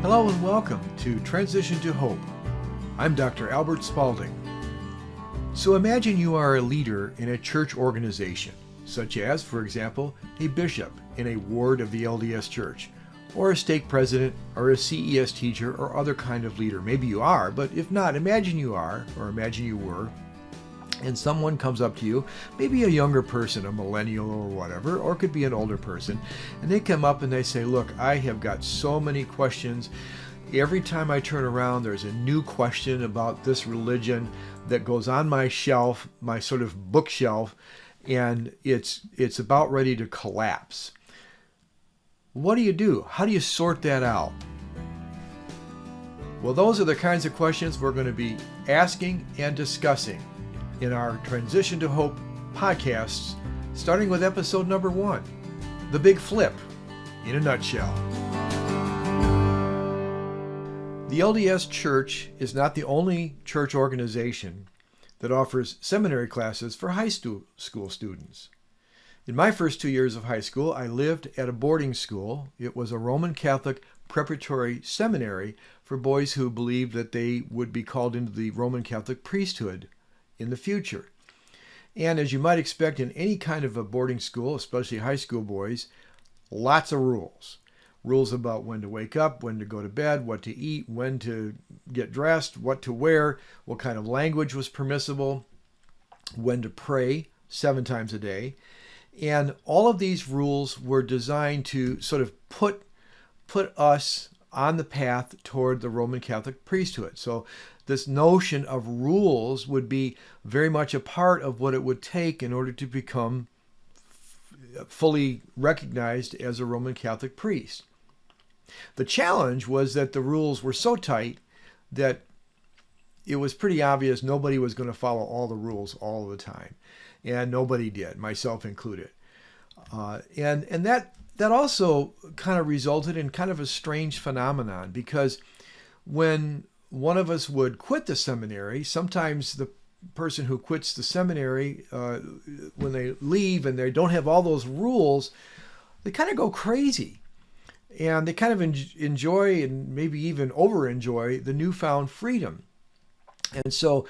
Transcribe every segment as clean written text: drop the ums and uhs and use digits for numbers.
Hello and welcome to Transition to Hope. I'm Dr. Albert Spalding. So imagine you are a leader in a church organization, such as, for example, a bishop in a ward of the LDS Church, or a stake president, or a CES teacher, or other kind of leader. Maybe you are, but if not, imagine you are, or imagine you were, and someone comes up to you, maybe a younger person, a millennial or whatever, or it could be an older person, and they come up and they say, look, I have got so many questions. Every time I turn around, there's a new question about this religion that goes on my shelf, my sort of bookshelf, and it's about ready to collapse. What do? How do you sort that out? Well, those are the kinds of questions we're going to be asking and discussing in our Transition to Hope podcasts, starting with episode number 1, The Big Flip, in a nutshell. The LDS Church is not the only church organization that offers seminary classes for high school students. In my first 2 years of high school, I lived at a boarding school. It was a Roman Catholic preparatory seminary for boys who believed that they would be called into the Roman Catholic priesthood in the future. And as you might expect in any kind of a boarding school, especially high school boys, lots of rules. Rules about when to wake up, when to go to bed, what to eat, when to get dressed, what to wear, what kind of language was permissible, when to pray 7 times a day. And all of these rules were designed to sort of put us on the path toward the Roman Catholic priesthood. So this notion of rules would be very much a part of what it would take in order to become fully recognized as a Roman Catholic priest. The challenge was that the rules were so tight that it was pretty obvious nobody was going to follow all the rules all the time. And nobody did, myself included. And that also kind of resulted in kind of a strange phenomenon, because when one of us would quit the seminary, sometimes the person who quits the seminary, when they leave and they don't have all those rules, they kind of go crazy. And they kind of enjoy and maybe even over-enjoy the newfound freedom. And so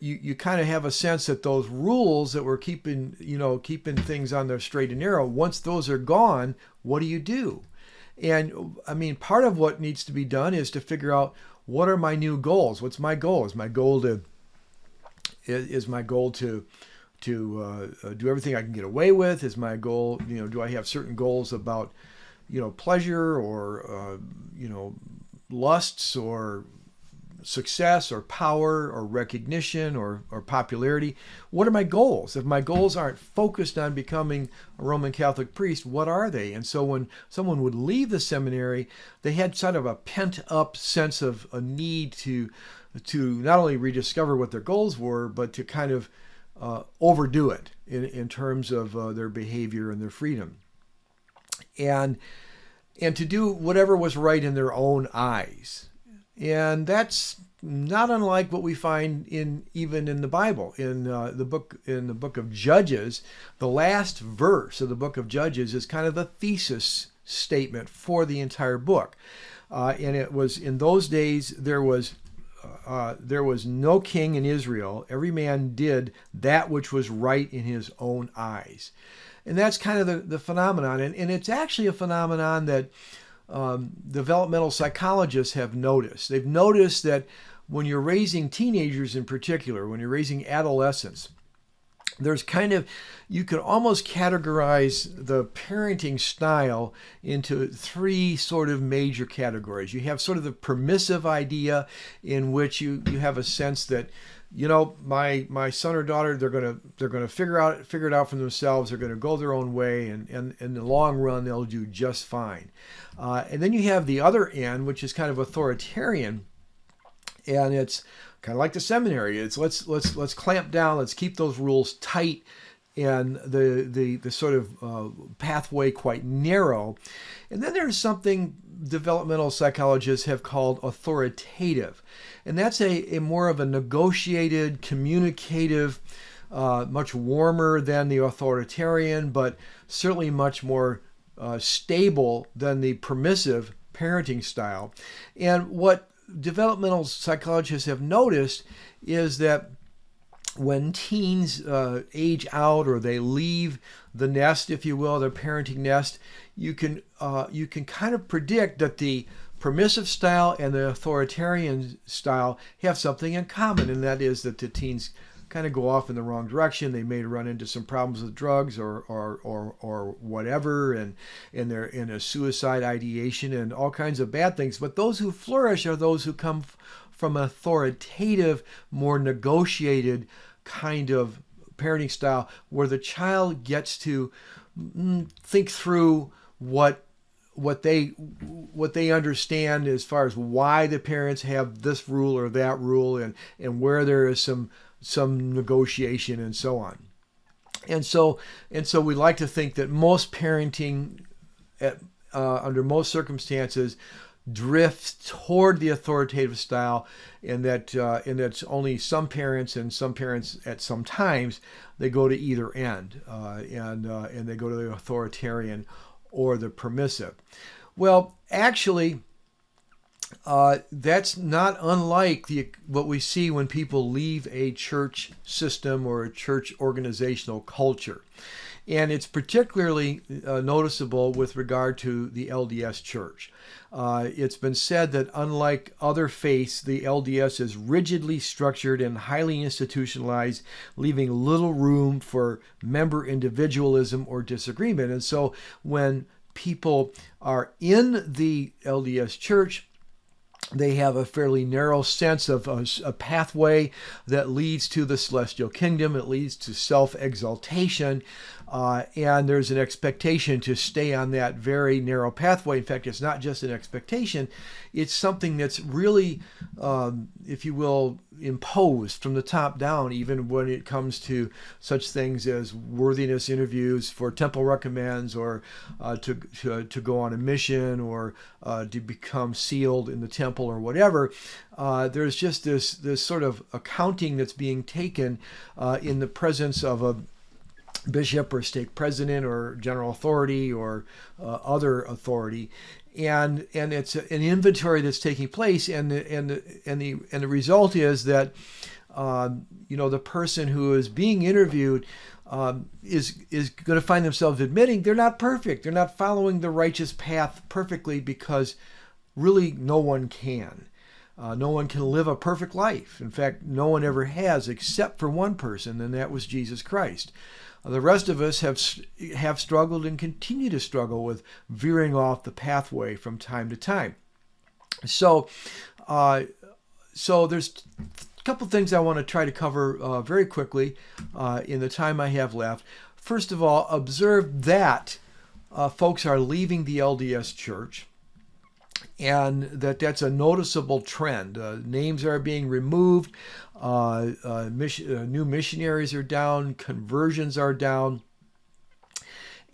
you kind of have a sense that those rules that were keeping things on the straight and narrow, once those are gone, what do? And I mean, part of what needs to be done is to figure out, what are my new goals? What's my goal? Is my goal to do everything I can get away with? Is my goal, do I have certain goals about, pleasure or, lusts or success or power or recognition or popularity? What are my goals? If my goals aren't focused on becoming a Roman Catholic priest, what are they? And so when someone would leave the seminary, they had sort of a pent-up sense of a need to not only rediscover what their goals were, but to kind of overdo it in terms of their behavior and their freedom. And to do whatever was right in their own eyes. And that's not unlike what we find even in the Bible. In the book of Judges, the last verse of the book of Judges is kind of the thesis statement for the entire book. And it was, in those days, there was no king in Israel. Every man did that which was right in his own eyes. And that's kind of the phenomenon. And it's actually a phenomenon that developmental psychologists have noticed. They've noticed that when you're raising teenagers in particular, when you're raising adolescents, there's you can almost categorize the parenting style into 3 sort of major categories. You have sort of the permissive idea, in which you have a sense that, my son or daughter, they're gonna figure it out for themselves. They're gonna go their own way, and in the long run, they'll do just fine. And then you have the other end, which is kind of authoritarian, and it's kind of like the seminary. It's let's clamp down. Let's keep those rules tight, and the sort of pathway quite narrow. And then there's something developmental psychologists have called authoritative, and that's a more of a negotiated, communicative, much warmer than the authoritarian, but certainly much more stable than the permissive parenting style. And what developmental psychologists have noticed is that when teens age out, or they leave the nest, if you will, their parenting nest, you can kind of predict that the permissive style and the authoritarian style have something in common, and that is that the teens kind of go off in the wrong direction. They may run into some problems with drugs or whatever, and they're in a suicide ideation and all kinds of bad things. But those who flourish are those who come from an authoritative, more negotiated kind of parenting style, where the child gets to think through what they understand as far as why the parents have this rule or that rule, and where there is some negotiation and so on. And so we like to think that most parenting under most circumstances drifts toward the authoritative style, and that's only some parents, and some parents at some times they go to either end, and they go to the authoritarian or the permissive. Well, actually, that's not unlike what we see when people leave a church system or a church organizational culture. And it's particularly noticeable with regard to the LDS Church. It's been said that unlike other faiths, the LDS is rigidly structured and highly institutionalized, leaving little room for member individualism or disagreement. And so when people are in the LDS Church, they have a fairly narrow sense of a pathway that leads to the celestial kingdom. It leads to self-exaltation, and there's an expectation to stay on that very narrow pathway. In fact, it's not just an expectation. It's something that's really, if you will, imposed from the top down, even when it comes to such things as worthiness interviews for temple recommends, or to go on a mission, or to become sealed in the temple, or whatever. There's just this sort of accounting that's being taken in the presence of a bishop or stake president or general authority or other authority, and it's an inventory that's taking place, and the result is that the person who is being interviewed is going to find themselves admitting they're not perfect. They're not following the righteous path perfectly, because really no one can. No one can live a perfect life. In fact, no one ever has, except for one person, and that was Jesus Christ. The rest of us have struggled and continue to struggle with veering off the pathway from time to time. So there's a couple things I want to try to cover very quickly in the time I have left. First of all, observe that folks are leaving the LDS Church, and that's a noticeable trend. Names are being removed. New missionaries are down. Conversions are down.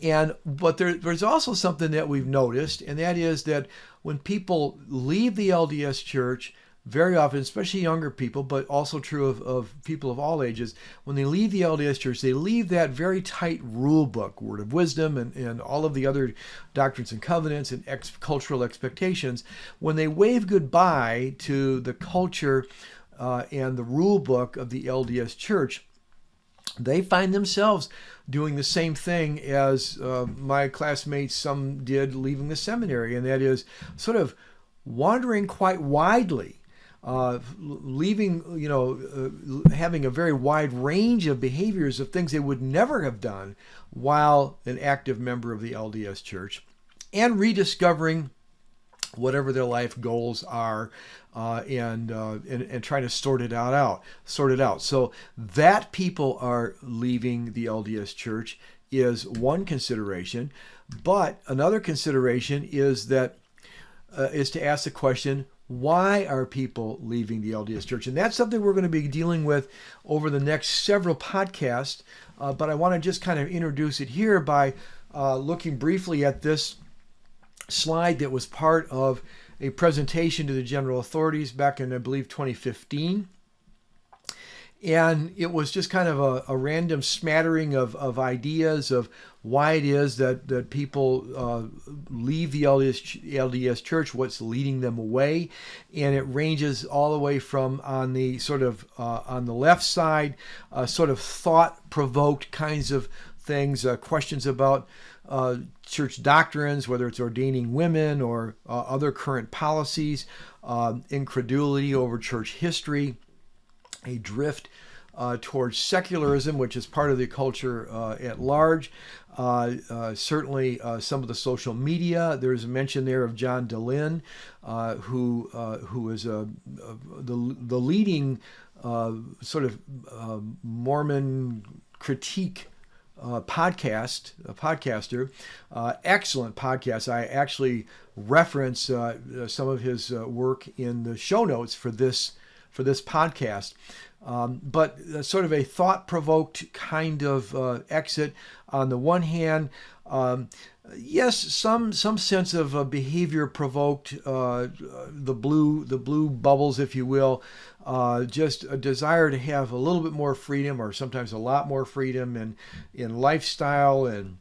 But there's also something that we've noticed, and that is that when people leave the LDS Church, very often, especially younger people, but also true of people of all ages, when they leave the LDS Church, they leave that very tight rule book, Word of Wisdom, and all of the other doctrines and covenants and cultural expectations. When they wave goodbye to the culture and the rule book of the LDS Church, they find themselves doing the same thing as my classmates, some did leaving the seminary, and that is sort of wandering quite widely. Leaving, having a very wide range of behaviors of things they would never have done while an active member of the LDS Church, and rediscovering whatever their life goals are, and trying to sort it out. So that people are leaving the LDS Church is one consideration, but another consideration is to ask the question, why are people leaving the LDS Church? And that's something we're going to be dealing with over the next several podcasts. But I want to just kind of introduce it here by looking briefly at this slide that was part of a presentation to the general authorities back in, I believe, 2015. And it was just kind of a random smattering of ideas of why it is that people leave the LDS Church, what's leading them away. And it ranges all the way from on the sort of on the left side, sort of thought-provoked kinds of things, questions about church doctrines, whether it's ordaining women or other current policies, incredulity over church history, a drift towards secularism, which is part of the culture at large. Certainly some of the social media. There's a mention there of John Dehlin, who is the leading sort of Mormon critique podcaster, excellent podcast. I actually reference some of his work in the show notes for this podcast. But sort of a thought-provoked kind of exit. On the one hand, yes, some sense of behavior provoked, the blue bubbles, if you will, just a desire to have a little bit more freedom, or sometimes a lot more freedom in lifestyle, and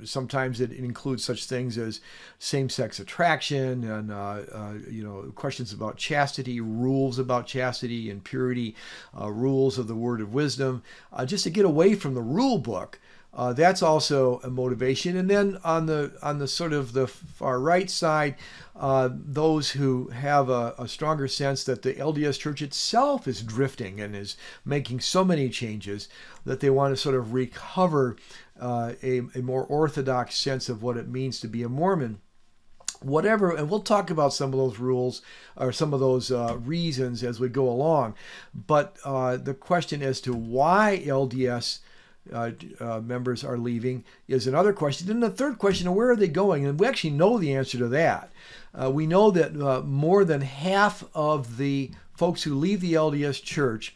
sometimes it includes such things as same-sex attraction and questions about chastity, rules about chastity and purity, rules of the word of wisdom, just to get away from the rule book. That's also a motivation. And then on the sort of the far right side, those who have a stronger sense that the LDS Church itself is drifting and is making so many changes that they want to sort of recover a more orthodox sense of what it means to be a Mormon. Whatever, and we'll talk about some of those rules or some of those reasons as we go along. But the question as to why LDS members are leaving is another question. Then the third question, where are they going? And we actually know the answer to that. We know that more than half of the folks who leave the LDS Church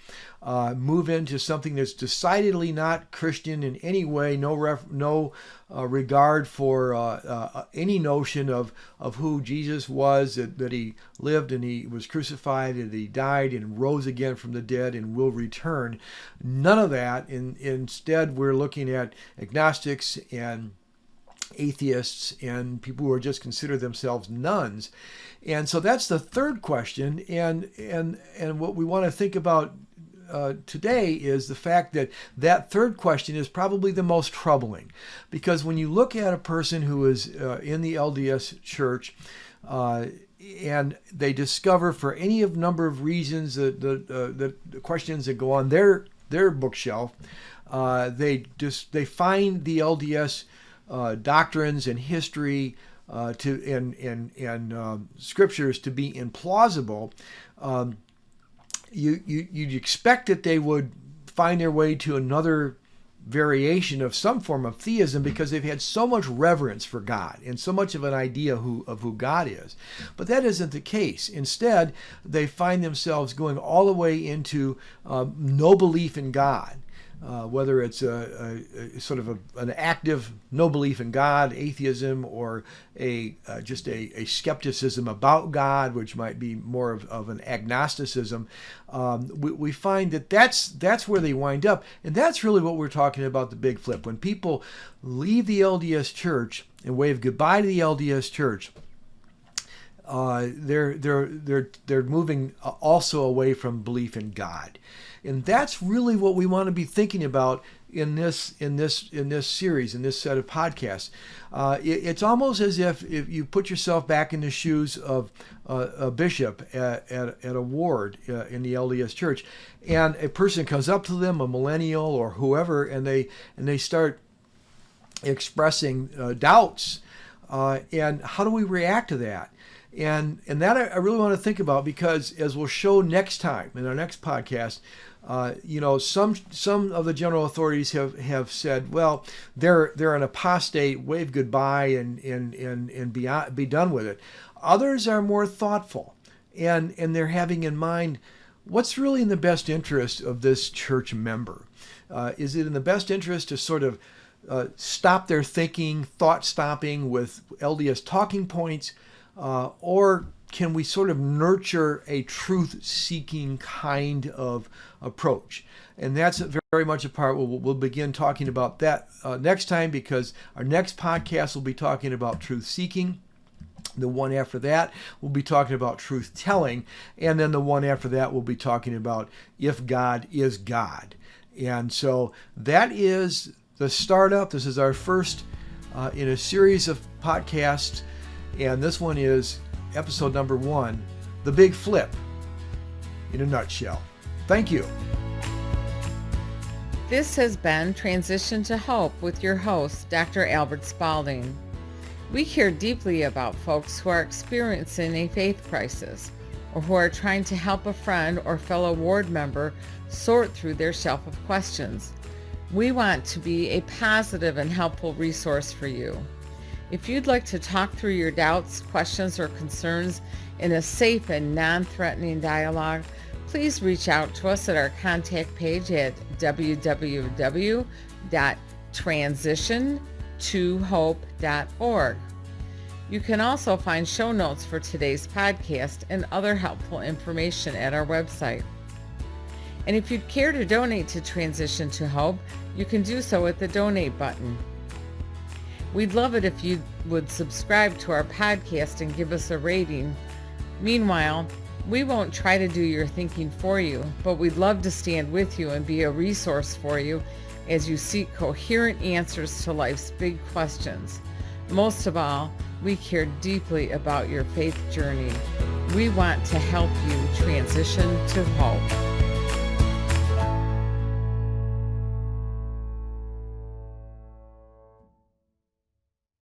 move into something that's decidedly not Christian in any way, no regard for any notion of who Jesus was, that he lived and he was crucified and he died and rose again from the dead and will return. None of that. Instead, we're looking at agnostics and atheists and people who are just consider themselves nuns. And so that's the third question. And what we want to think about today is the fact that third question is probably the most troubling, because when you look at a person who is in the LDS Church and they discover for any of number of reasons the questions that go on their bookshelf, they find the LDS doctrines and history and scriptures to be implausible. You'd expect that they would find their way to another variation of some form of theism, because they've had so much reverence for God and so much of an idea of who God is. But that isn't the case. Instead, they find themselves going all the way into no belief in God. Whether it's a sort of an active no belief in God, atheism, or just a skepticism about God, which might be more of an agnosticism, we find that's where they wind up, and that's really what we're talking about, the big flip. When people leave the LDS Church and wave goodbye to the LDS Church, they're moving also away from belief in God. And that's really what we want to be thinking about in this series, in this set of podcasts. It's almost as if you put yourself back in the shoes of a bishop at a ward in the LDS Church, and a person comes up to them, a millennial or whoever, and they start expressing doubts. And how do we react to that? And that I really want to think about, because as we'll show next time in our next podcast, some of the general authorities have said, well, they're an apostate, wave goodbye and be done with it. Others are more thoughtful, and they're having in mind what's really in the best interest of this church member. Is it in the best interest to sort of stop their thinking, thought stopping with LDS talking points, or can we sort of nurture a truth-seeking kind of approach? And that's very much a part we'll begin talking about that next time, because our next podcast will be talking about truth-seeking. The one after that, we'll be talking about truth-telling. And then the one after that, we'll be talking about if God is God. And so that is the startup. This is our first in a series of podcasts. And this one is episode number 1, The Big Flip, in a nutshell. Thank you. This has been Transition to Hope with your host, Dr. Albert Spalding. We care deeply about folks who are experiencing a faith crisis, or who are trying to help a friend or fellow ward member sort through their shelf of questions. We want to be a positive and helpful resource for you. If you'd like to talk through your doubts, questions, or concerns in a safe and non-threatening dialogue, please reach out to us at our contact page at www.transitiontohope.org. You can also find show notes for today's podcast and other helpful information at our website. And if you'd care to donate to Transition to Hope, you can do so at the donate button. We'd love it if you would subscribe to our podcast and give us a rating. Meanwhile, we won't try to do your thinking for you, but we'd love to stand with you and be a resource for you as you seek coherent answers to life's big questions. Most of all, we care deeply about your faith journey. We want to help you transition to hope.